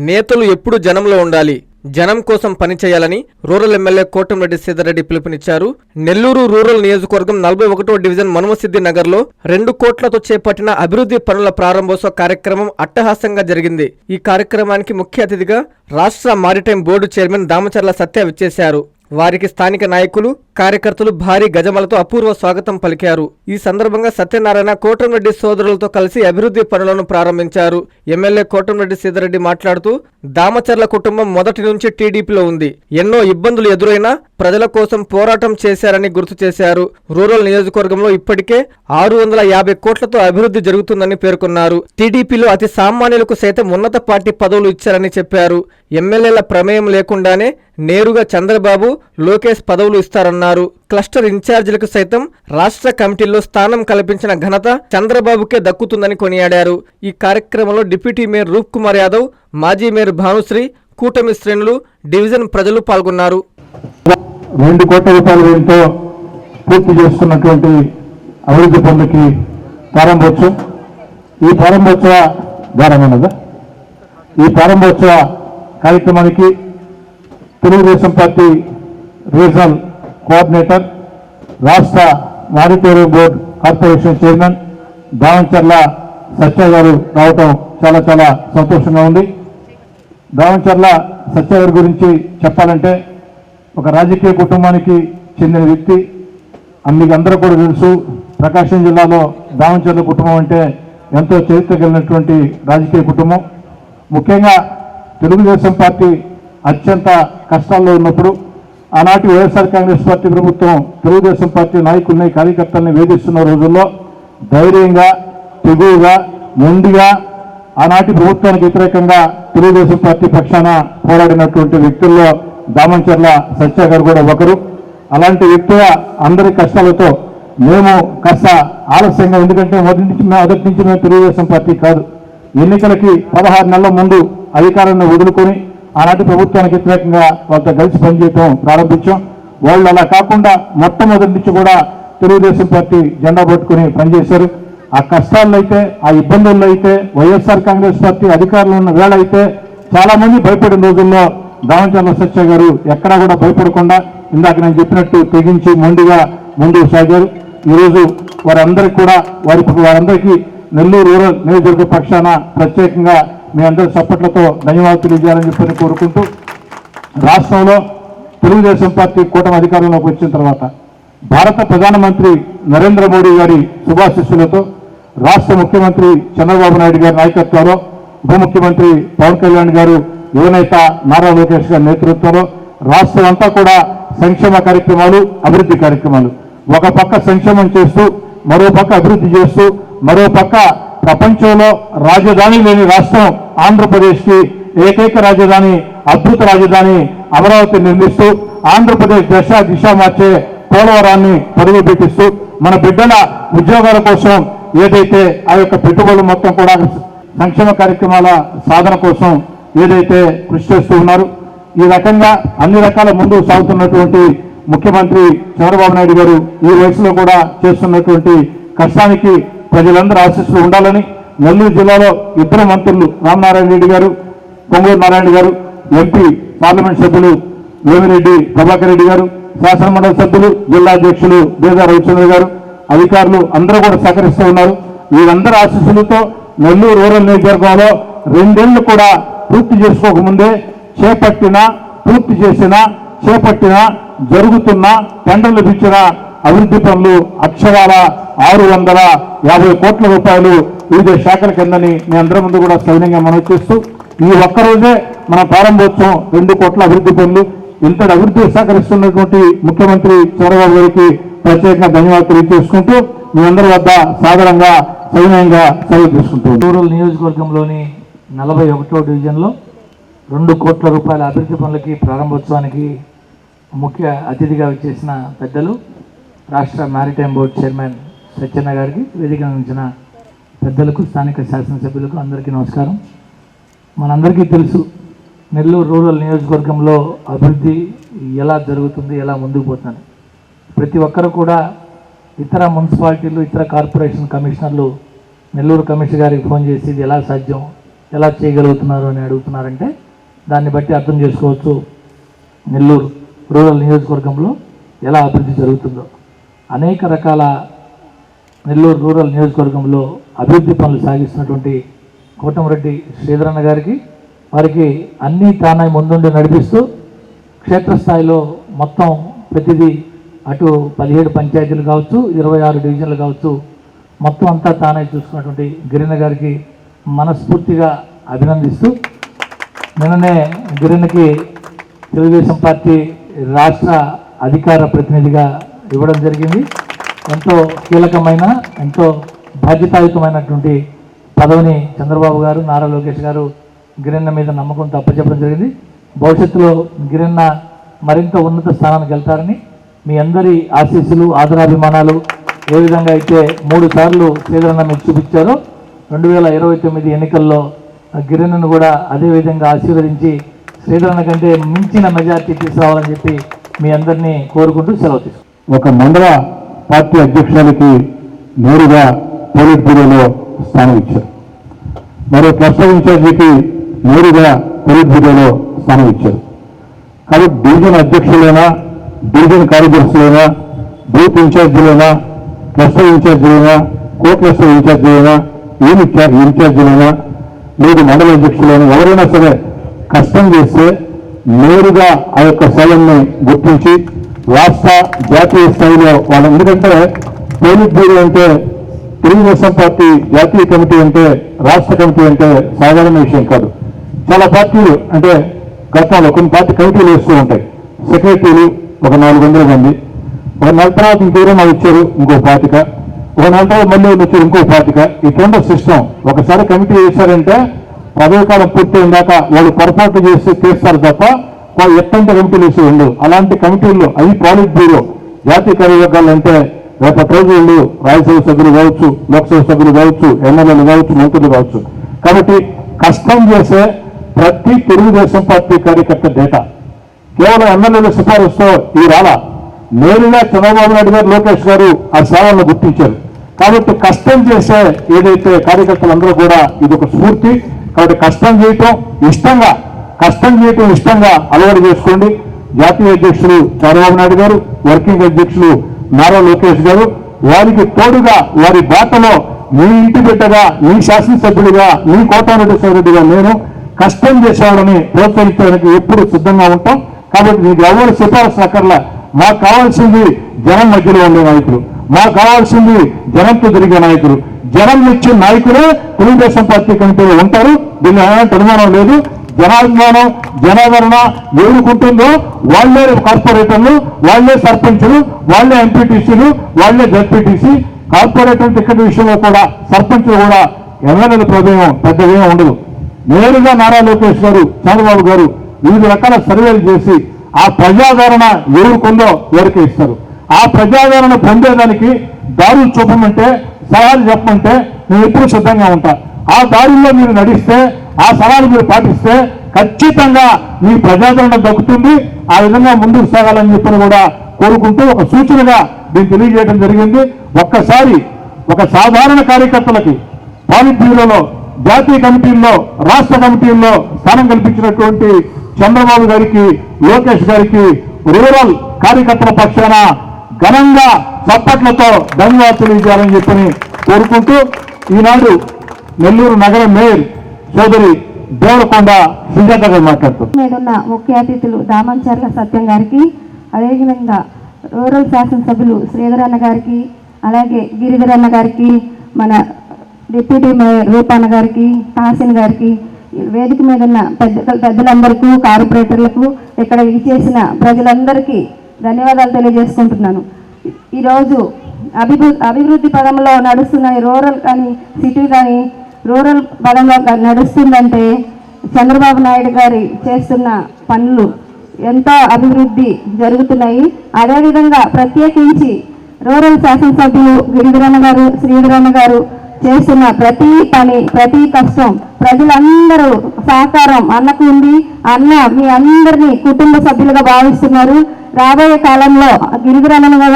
నేతలు ఎప్పుడు జనంలో ఉండాలి, జనం కోసం పనిచేయాలని రూరల్ ఎమ్మెల్యే కోటంరెడ్డి సీతారెడ్డి పిలుపునిచ్చారు. నెల్లూరు రూరల్ నియోజకవర్గం 41వ డివిజన్ మనుమసిద్ధి నగర్లో 2 కోట్లతో చేపట్టిన అభివృద్ధి పనుల ప్రారంభోత్సవ కార్యక్రమం అట్టహాసంగా జరిగింది. ఈ కార్యక్రమానికి ముఖ్య అతిథిగా రాష్ట్ర మారిటైమ్ బోర్డు చైర్మన్ దామచర్ల సత్య విచ్చేశారు. వారికి స్థానిక నాయకులు, కార్యకర్తలు భారీ గజమాలతో అపూర్వ స్వాగతం పలికారు. ఈ సందర్భంగా సత్యనారాయణ కోటంరెడ్డి సోదరులతో కలిసి అభివృద్ధి పనులను ప్రారంభించారు. ఎమ్మెల్యే కోటంరెడ్డి సీతారెడ్డి మాట్లాడుతూ, దామచర్ల కుటుంబం మొదటి నుంచి టీడీపీలో ఉంది. ఎన్నో ఇబ్బందులు ఎదురైనా ప్రజల కోసం పోరాటం చేశారని గుర్తు చేశారు. రూరల్ నియోజకవర్గంలో ఇప్పటికే 650 కోట్లతో అభివృద్ధి జరుగుతుందని పేర్కొన్నారు. టీడీపీలో అతి సామాన్యులకు సైతం ఉన్నత పార్టీ పదవులు ఇచ్చారని చెప్పారు. ఎమ్మెల్యేల ప్రమేయం లేకుండానే నేరుగా చంద్రబాబు, లోకేష్ పదవులు ఇస్తారన్నారు. క్లస్టర్ ఇన్ఛార్జీలకు సైతం రాష్ట్ర కమిటీల్లో స్థానం కల్పించిన ఘనత చంద్రబాబుకే దక్కుతుందని కొనియాడారు. ఈ కార్యక్రమంలో డిప్యూటీ మేయర్ రూప్ కుమార్ యాదవ్, మాజీ మేయర్ భానుశ్రీ, కూటమి శ్రేణులు, డివిజన్ ప్రజలు పాల్గొన్నారు. 2 కోట్ల రూపాయల వ్యయంతో పూర్తి చేసుకున్నటువంటి అభివృద్ధి పనులకి ప్రారంభోత్సవం. ఈ ప్రారంభోత్సవ కార్యక్రమానికి తెలుగుదేశం పార్టీ రీజనల్ కోఆర్డినేటర్, రాష్ట్ర monitoring board corporation chairman Damacharla Satya గారు రావటం చాలా సంతోషంగా ఉంది. దామచర్ల సత్య గారి గురించి చెప్పాలంటే ఒక రాజకీయ కుటుంబానికి చెందిన వ్యక్తి. మీకు అందరూ కూడా తెలుసు, ప్రకాశం జిల్లాలో దామచర్ల కుటుంబం అంటే ఎంతో చరిత్ర కలిగినటువంటి రాజకీయ కుటుంబం. ముఖ్యంగా తెలుగుదేశం పార్టీ అత్యంత కష్టాల్లో ఉన్నప్పుడు ఆనాటి వైఎస్ఆర్ కాంగ్రెస్ పార్టీ ప్రభుత్వం తెలుగుదేశం పార్టీ నాయకుల్ని, కార్యకర్తల్ని వేధిస్తున్న రోజుల్లో ధైర్యంగా, తెగువగా, మొండిగా ఆనాటి ప్రభుత్వానికి వ్యతిరేకంగా తెలుగుదేశం పార్టీ పక్షాన పోరాడినటువంటి వ్యక్తుల్లో దామచర్ల సత్య గారు కూడా ఒకరు. అలాంటి వ్యక్తిగా అందరి కష్టాలతో మేము కాస్త ఆలస్యంగా, ఎందుకంటే మొదటి నుంచి మేము తెలుగుదేశం పార్టీ కాదు, ఎన్నికలకి 16 నెలల ముందు అధికారాన్ని వదులుకొని ఆనాటి ప్రభుత్వానికి వ్యతిరేకంగా వాళ్ళతో కలిసి పనిచేయడం ప్రారంభించాం. వాళ్ళు అలా కాకుండా మొట్టమొదటి నుంచి కూడా తెలుగుదేశం పార్టీ జెండా పట్టుకుని పనిచేశారు. ఆ కష్టాల్లో అయితే, ఆ ఇబ్బందుల్లో అయితే, వైఎస్ఆర్ కాంగ్రెస్ పార్టీ అధికారంలో ఉన్న వేళ అయితే చాలా మంది భయపడిన రోజుల్లో దామచర్ల సత్య గారు ఎక్కడా కూడా భయపడకుండా ఇందాక నేను చెప్పినట్టు తెగించి మొండిగా ముందుకు సాగారు. ఈరోజు వారందరికీ నెల్లూరు రూరల్ నియోజకవర్గ పక్షాన ప్రత్యేకంగా మీ అందరి సపోర్ట్లతో ధన్యవాదాలు తెలియజేయాలని చెప్పని కోరుకుంటూ, రాష్ట్రంలో తెలుగుదేశం పార్టీ కూటమి అధికారంలోకి వచ్చిన తర్వాత భారత ప్రధానమంత్రి నరేంద్ర మోడీ గారి శుభాశీస్సులతో, రాష్ట్ర ముఖ్యమంత్రి చంద్రబాబు నాయుడు గారి నాయకత్వంలో, ఉప ముఖ్యమంత్రి పవన్ కళ్యాణ్ గారు, యువనేత నారా లోకేష్ గారి నేతృత్వంలో రాష్ట్రం అంతా కూడా సంక్షేమ కార్యక్రమాలు, అభివృద్ధి కార్యక్రమాలు, ఒక పక్క సంక్షేమం చేస్తూ, మరో పక్క అభివృద్ధి చేస్తూ, మరో పక్క ప్రపంచంలో రాజధాని లేని రాష్ట్రం ఆంధ్రప్రదేశ్కి ఏకైక రాజధాని, అద్భుత రాజధాని అమరావతి నిర్మిస్తూ, ఆంధ్రప్రదేశ్ దిశ మార్చే పోలవరాన్ని పరుగు పెట్టిస్తూ, మన బిడ్డల ఉద్యోగాల కోసం ఏదైతే ఆ యొక్క పెట్టుబడులు మొత్తం కూడా సంక్షేమ కార్యక్రమాల సాధన కోసం ఏదైతే కృషి చేస్తూ ఉన్నారు, ఈ రకంగా అన్ని రకాల ముందు సాగుతున్నటువంటి ముఖ్యమంత్రి చంద్రబాబు నాయుడు గారు ఈ వయసులో కూడా చేస్తున్నటువంటి కష్టానికి ప్రజలందరూ ఆశీస్సులు ఉండాలని, నెల్లూరు జిల్లాలో 2 మంత్రులు రామనారాయణ రెడ్డి గారు, పొంగూరు నారాయణ గారు, ఎంపీ పార్లమెంట్ సభ్యులు వేమిరెడ్డి ప్రభాకర్ రెడ్డి గారు, శాసనమండలి సభ్యులు, జిల్లా అధ్యక్షులు బేదా రవిచంద్ర గారు, అధికారులు అందరూ కూడా సహకరిస్తూ ఉన్నారు. వీరందరూ ఆశీస్సులతో నెల్లూరు రూరల్ నియోజకవర్గంలో 2 ఏళ్లు కూడా పూర్తి చేసుకోకముందే చేపట్టిన జరుగుతున్న టెండర్లు ఇచ్చిన అభివృద్ధి పనులు అక్షరాల 650 కోట్ల రూపాయలు వివిధ శాఖల కిందని మీ అందరి ముందు కూడా సవినయంగా మనవి చేస్తూ, ఈ ఒక్కరోజే మన ప్రారంభోత్సవం 2 కోట్ల అభివృద్ధి పనులు. ఇంతటి అభివృద్ధి సహకరిస్తున్నటువంటి ముఖ్యమంత్రి చంద్రబాబు గారికి ప్రత్యేకంగా ధన్యవాదాలు తెలియజేసుకుంటూ మీ అందరి వద్ద సాధారణంగా సవినయంగా సెలవు తీసుకుంటాం. రూరల్ నియోజకవర్గంలోని 41వ డివిజన్లో 2 కోట్ల రూపాయల అభివృద్ధి పనులకి ప్రారంభోత్సవానికి ముఖ్య అతిథిగా వచ్చేసిన పెద్దలు రాష్ట్ర మారిటైమ్ బోర్డు చైర్మన్ సత్యన్న గారికి, వేదిక ఉంచిన పెద్దలకు, స్థానిక శాసనసభ్యులకు అందరికీ నమస్కారం. మనందరికీ తెలుసు, నెల్లూరు రూరల్ నియోజకవర్గంలో అభివృద్ధి ఎలా జరుగుతుంది, ఎలా ముందుకు పోతుంది. ప్రతి ఒక్కరు కూడా ఇతర మున్సిపాలిటీలు, ఇతర కార్పొరేషన్ కమిషనర్లు నెల్లూరు కమిషనర్ గారికి ఫోన్ చేసి ఇది ఎలా సాధ్యం, ఎలా చేయగలుగుతున్నారు అని అడుగుతున్నారంటే దాన్ని బట్టి అర్థం చేసుకోవచ్చు నెల్లూరు రూరల్ నియోజకవర్గంలో ఎలా అభివృద్ధి జరుగుతుందో. అనేక రకాల నెల్లూరు రూరల్ నియోజకవర్గంలో అభివృద్ధి పనులు సాగిస్తున్నటువంటి కోటమిరెడ్డి శ్రీధరన్న గారికి, వారికి అన్నీ తానే ముందుండి నడిపిస్తూ క్షేత్రస్థాయిలో మొత్తం ప్రతిదీ అటు 17 పంచాయతీలు కావచ్చు, 26 డివిజన్లు కావచ్చు, మొత్తం అంతా తానే చూసుకున్నటువంటి గిరిన్న గారికి మనస్ఫూర్తిగా అభినందిస్తూ, నిన్ననే గిరిన్నకి తెలుగుదేశం పార్టీ రాష్ట్ర అధికార ప్రతినిధిగా ఇవ్వడం జరిగింది. ఎంతో కీలకమైన, ఎంతో బాధ్యతాయుతమైనటువంటి పదవిని చంద్రబాబు గారు, నారా లోకేష్ గారు గిరిన్న మీద నమ్మకంతో అప్పచెప్పడం జరిగింది. భవిష్యత్తులో గిరిన్న మరింత ఉన్నత స్థానానికి వెళ్తారని మీ అందరి ఆశీస్సులు, ఆదరాభిమానాలు ఏ విధంగా అయితే 3 సార్లు శ్రీధరన్న మీకు చూపించారో 2029 ఎన్నికల్లో గిరిన్నను కూడా అదేవిధంగా ఆశీర్వదించి శ్రీధరన్న కంటే మించిన మెజార్టీ తీసుకురావాలని చెప్పి మీ అందరినీ కోరుకుంటూ సెలవు తీసుకుంటాం. ఒక మండల పార్టీ అధ్యక్షులకి నేరుగా పోలిట్ బ్యూరోలో స్థానం ఇచ్చారు. మరో క్లస్టర్ ఇన్ఛార్జికి నేరుగా పోలిట్ బ్యూరోలో స్థానం ఇచ్చారు. కాబట్టి డివిజన్ అధ్యక్షులైనా, డివిజన్ కార్యదర్శులైనా, బూత్ ఇన్ఛార్జీలైనా, క్లస్టర్ ఇన్ఛార్జీలైనా, కో క్లస్టర్ ఇన్ఛార్జీలైనా, ఇన్ఛార్జీలైనా, లేదు మండల అధ్యక్షులైనా, ఎవరైనా సరే కష్టం చేస్తే నేరుగా ఆ యొక్క స్థాయిని గుర్తించి రాష్ట్ర జాతీయ స్థాయిలో వాళ్ళ, ఎందుకంటే పోలిట్ బ్యూరో అంటే తెలుగుదేశం పార్టీ జాతీయ కమిటీ అంటే, రాష్ట్ర కమిటీ అంటే సాధారణ విషయం కాదు. చాలా పార్టీలు అంటే గతంలో కొన్ని పార్టీ కమిటీలు వేస్తూ ఉంటాయి. సెక్రటరీలు ఒక 400 మంది, ఒక నెల తర్వాత ఇంకెవరైనా వచ్చారు ఇంకో పాతిక, ఒక నెల తర్వాత మళ్ళీ వచ్చారు ఇంకో పాతిక. ఇటువంటి సిస్టమ్ ఒకసారి కమిటీ వేశారంటే పదవి కాలం పూర్తయిన దాకా వాళ్ళు పొరపాటు చేసి తీస్తారు తప్ప ఎట్టంటే కమిటీలు వేసి ఉండవు. అలాంటి కమిటీల్లో అవి పాలిట్ బ్యూరో జాతీయ కార్యవర్గాలు అంటే రేపటి రోజు వీళ్ళు రాజ్యసభ సభ్యులు కావచ్చు, లోక్సభ సభ్యులు కావచ్చు, ఎమ్మెల్యేలు కావచ్చు, మంత్రులు కావచ్చు. కాబట్టి కష్టం చేసే ప్రతి తెలుగుదేశం పార్టీ కార్యకర్త డేటా కేవలం ఎమ్మెల్యేల సిఫారసుతో ఈ రాలా, నేరుగా చంద్రబాబు నాయుడు గారు, లోకేష్ గారు ఆ సేవలను గుర్తించారు. కాబట్టి కష్టం చేసే ఏదైతే కార్యకర్తలందరూ కూడా ఇది ఒక స్ఫూర్తి. కాబట్టి కష్టం చేయటం ఇష్టంగా అలవాటు చేసుకోండి. జాతీయ అధ్యక్షులు చంద్రబాబు నాయుడు గారు, వర్కింగ్ అధ్యక్షులు నారా లోకేష్ గారు, వారికి తోడుగా వారి బాటలో మీ ఇంటి బిడ్డగా, మీ శాసనసభ్యుడిగా, మీ కోటారెడ్డిగా నేను కష్టం చేసేవాళ్ళని ప్రోత్సహించడానికి ఎప్పుడు సిద్ధంగా ఉంటాం. కాబట్టి మీకు ఎవరు సిఫారసు అక్కర్లా. మాకు కావాల్సింది జనం మధ్యలో ఉండే నాయకులు, మాకు కావాల్సింది జనంతో తిరిగే నాయకులు. జనం ఇచ్చిన నాయకులే తెలుగుదేశం పార్టీ కమిటీలో ఉంటారు. దీన్ని ఎలాంటి అనుమానం లేదు. జనాభిమానం, జనాదరణ ఎదుర్కొంటుందో వాళ్లే కార్పొరేటర్లు, వాళ్లే సర్పంచులు, వాళ్లే ఎంపీటీసీలు, వాళ్లే జడ్పీటీసీ. కార్పొరేటర్ టికెట్ విషయంలో కూడా సర్పంచులు కూడా ఎమ్మెల్యేల ప్రభావం పెద్దగా ఉండదు. నేరుగా నారా లోకేష్ గారు, చంద్రబాబు గారు వివిధ రకాల సర్వేలు చేసి ఆ ప్రజాదరణ ఎవరికొందో ఎవరికే ఇస్తారు. ఆ ప్రజాదరణ పొందేదానికి దారులు చూపమంటే, సలహాలు చెప్పమంటే నేను ఎప్పుడు సిద్ధంగా ఉంటా. ఆ దారుల్లో మీరు నడిస్తే, ఆ సలహాలు మీరు పాటిస్తే ఖచ్చితంగా మీ ప్రజాదరణ దక్కుతుంది. ఆ విధంగా ముందుకు సాగాలని చెప్పని కూడా కోరుకుంటూ ఒక సూచనగా దీన్ని తెలియజేయడం జరిగింది. ఒక్కసారి ఒక సాధారణ కార్యకర్తలకి పాలిట్ బ్యూరోలో, జాతీయ కమిటీల్లో, రాష్ట్ర కమిటీల్లో స్థానం కల్పించినటువంటి చంద్రబాబు గారికి, లోకేష్ గారికి రూరల్ కార్యకర్తల పక్షాన ఘనంగా చప్పట్లతో ధన్యవాదాలు తెలియజేయాలని చెప్పని కోరుకుంటూ, ఈనాడు నెల్లూరు నగర మేయర్ సోదరి దేవరకొండ సుజాత గారు మాట్లాడుతున్నారు. మీదున్న ముఖ్య అతిథులు దామంచర్ల సత్యం గారికి, అదేవిధంగా రూరల్ శాసనసభ్యులు శ్రీధరన్న గారికి, అలాగే గిరిధరన్న గారికి, మన డిప్యూటీ మేయర్ రూపాన్న గారికి, తాసిన్ గారికి, వేదిక మీద ఉన్న పెద్దలందరికీ, కార్పొరేటర్లకు, ఇక్కడ ఇచ్చేసిన ప్రజలందరికీ ధన్యవాదాలు తెలియజేసుకుంటున్నాను. ఈరోజు అభివృద్ధి పదంలో నడుస్తున్న రూరల్ కానీ సిటీ కానీ రూరల్ పదంలో నడుస్తుందంటే చంద్రబాబు నాయుడు గారి చేస్తున్న పనులు ఎంతో అభివృద్ధి జరుగుతున్నాయి. అదేవిధంగా ప్రత్యేకించి రూరల్ శాసనసభ్యులు గిరిధరన్న గారు, శ్రీధరన్న గారు చేస్తున్న ప్రతి పని, ప్రతి కష్టం ప్రజలందరూ సహకారం అన్నకు ఉంది. అన్న మీ అందరినీ కుటుంబ సభ్యులుగా భావిస్తున్నారు. రాబోయే కాలంలో గిరిధరన్న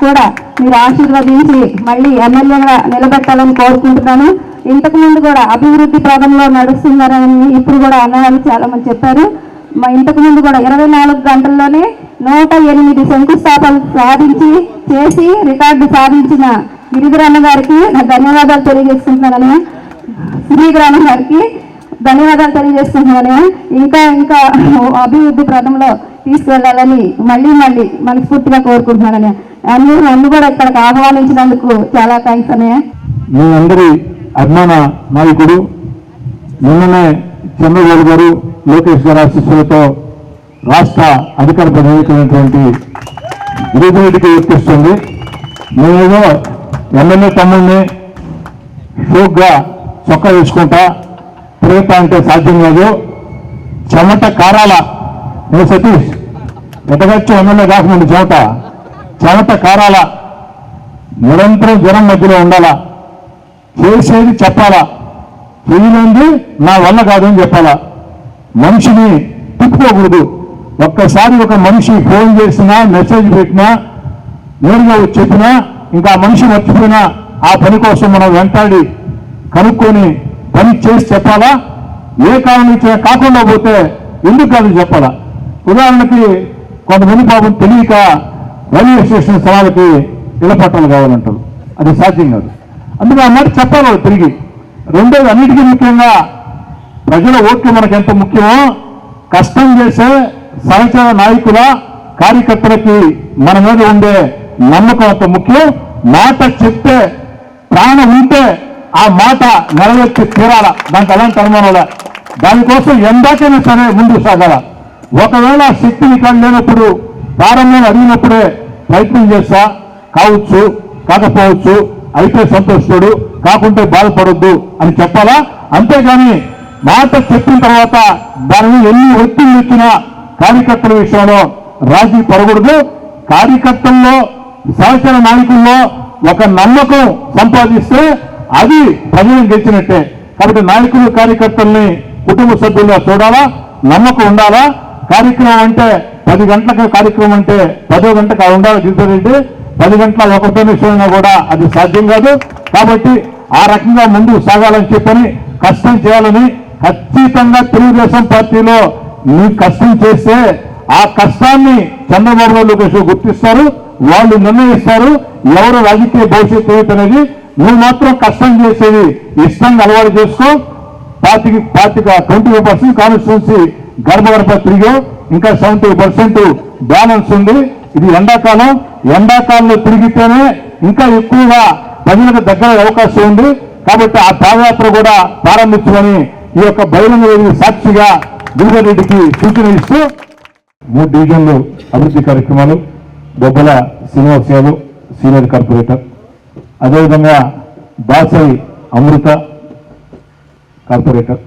కూడా మీరు ఆశీర్వదించి మళ్ళీ ఎమ్మెల్యేగా నిలబెట్టాలని కోరుకుంటున్నాను. ఇంతకు ముందు కూడా అభివృద్ధి పదంలో నడుస్తున్నారని ఇప్పుడు కూడా అన్నవాళ్ళు చాలా మంది చెప్పారు. మా ఇంతకు ముందు కూడా 24 గంటల్లోనే 108 శంకుస్థాపనలు సాధించి చేసి రికార్డు సాధించిన గిరిధరన్న గారికి నా ధన్యవాదాలు తెలియజేసుకుంటున్నాను. శ్రీగ్రామం గారికి ధన్యవాదాలు తెలియజేస్తున్నాను. ఇంకా ఇంకా అభివృద్ధి పదంలో తీసుకెళ్లాలని మళ్ళీ మనస్ఫూర్తిగా కోరుకుంటున్నానని. నన్ను కూడా ఇక్కడికి ఆహ్వానించినందుకు చాలా థ్యాంక్స్ అన్నయ్య. మీ అందరి అభిమాన నాయకుడు నిన్ననే చంద్రబాబు గారు లోకేష్ గారి ఆశీస్సులతో రాష్ట్ర అధికార ప్రతినిధిటువంటి గిరిజనుడికి వర్తిస్తుంది. నేనేదో ఎమ్మెల్యే తమ్ముడిని షోక్గా చొక్కా వేసుకుంటా ప్రేత అంటే సాధ్యం కాదు. చెమట కారాల సతీష్ ఎటగచ్చు ఎమ్మెల్యే కాకముందు చెమట కారాల నిరంతరం జనం మధ్యలో ఉండాలా, చేసేది చెప్పాలా, చేయలేంది నా వల్ల కాదని చెప్పాలా. మనిషిని తిప్పుకోకూడదు. ఒక్కసారి ఒక మనిషి ఫోన్ చేసినా మెసేజ్ పెట్టినా నేరుగా వచ్చి చెప్పినా ఇంకా ఆ మనిషి మర్చిపోయినా ఆ పని కోసం మనం వెంటాడి కనుక్కొని పని చేసి చెప్పాలా. ఏ కారణం కాకుండా పోతే ఎందుకు కాదు చెప్పాలా. ఉదాహరణకి కొంతమంది పాపం తెలియక రైల్వే స్టేషన్ స్థలాలకి ఇళ్ల పట్టాలు కావాలంటారు, అది సాధ్యం కాదు. అందుకే ఆ మాట చెప్పాలి తిరిగి. రెండోది, అన్నిటికీ ముఖ్యంగా ప్రజల ఓట్లు మనకు ఎంత ముఖ్యమో కష్టం చేసే సహచర నాయకుల కార్యకర్తలకి మన మీద ఉండే నమ్మకం అంత ముఖ్యం. మాట చెప్తే ప్రాణం ఉంటే ఆ మాట నెరవేర్చి తీరాల, దానికి అలాంటి అనుమానాల. దానికోసం ఎందాకైనా సరే ముందుకు సాగాల. ఒకవేళ శక్తి ఇక్కడ లేనప్పుడు ప్రారంభంలో అడిగినప్పుడే ప్రయత్నం చేస్తా, కావచ్చు కాకపోవచ్చు, అయితే సంతోషుడు, కాకుంటే బాధపడొద్దు అని చెప్పాలా. అంతేగాని మాట చెప్పిన తర్వాత దానిని ఎన్ని ఒత్తిడి ఇచ్చినా కార్యకర్తల విషయంలో రాజీ పడకూడదు. కార్యకర్తల్లో సహచర నాయకుల్లో ఒక నమ్మకం సంపాదిస్తే అది ప్రజలను గెలిచినట్టే. కాబట్టి నాయకులు కార్యకర్తల్ని కుటుంబ సభ్యులుగా చూడాలా, నమ్మకం ఉండాలా. కార్యక్రమం అంటే 10 గంటలకు కార్యక్రమం అంటే 10వ గంటకు ఉండాలి. గిరిజరెడ్డి 10 గంటల ఒకటో నిమిషమైనా కూడా అది సాధ్యం కాదు. కాబట్టి ఆ రకంగా ముందుకు సాగాలని చెప్పని కష్టం చేయాలని ఖచ్చితంగా తెలుగుదేశం పార్టీలో నువ్వు కష్టం చేస్తే ఆ కష్టాన్ని చంద్రబాబు లోకేష్ గుర్తిస్తారు, వాళ్ళు నిర్ణయిస్తారు ఎవరు రాజకీయ భవిష్యత్తు ఏంటనేది. నువ్వు మాత్రం కష్టం చేసేది ఇష్టంగా అలవాటు చేసుకో. 25% కాన్స్టిట్యున్సీ గర్భగర్భ తిరిగి ఇంకా 70% బ్యాలెన్స్ ఉంది. ఇది ఎండాకాలంలో తిరిగితేనే ఇంకా ఎక్కువగా ప్రజలకు దగ్గర అవకాశం ఉంది. కాబట్టి ఆ పాదయాత్ర కూడా ప్రారంభించమని ఈ యొక్క బహిరంగ వేదిక సాక్షిగా గిరిజరెడ్డికి సూచన ఇస్తూ 3 డివిజన్లు అభివృద్ధి కార్యక్రమాలు, బొబ్బల శ్రీనివాస్ యాదవ్ సీనియర్ కార్పొరేటర్, అదేవిధంగా దాసరి అమృత కార్పొరేటర్.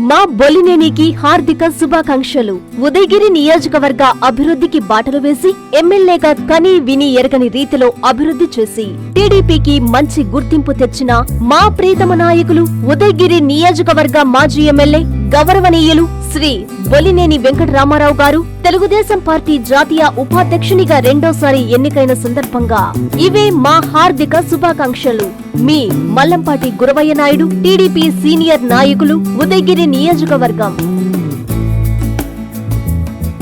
మా బొలినేనికి హార్దిక శుభాకాంక్షలు. ఉదయగిరి నియోజకవర్గ అభివృద్ధికి బాటలు వేసి ఎమ్మెల్యేగా కని విని ఎరగని రీతిలో అభివృద్ధి చేసి టీడీపీకి మంచి గుర్తింపు తెచ్చిన మా ప్రీతమ నాయకులు ఉదయగిరి నియోజకవర్గ మాజీ ఎమ్మెల్యే గౌరవనీయులు శ్రీ బొలినేని వెంకటరామారావు గారు తెలుగుదేశం పార్టీ జాతీయ ఉపాధ్యక్షునిగా రెండోసారి ఎన్నికైన సందర్భంగా ఇవే మా హార్దిక శుభాకాంక్షలు. మీ మల్లంపాటి గురవయ్య నాయుడు, టీడీపీ సీనియర్ నాయకులు, ఉదయగిరి నియోజకవర్గం.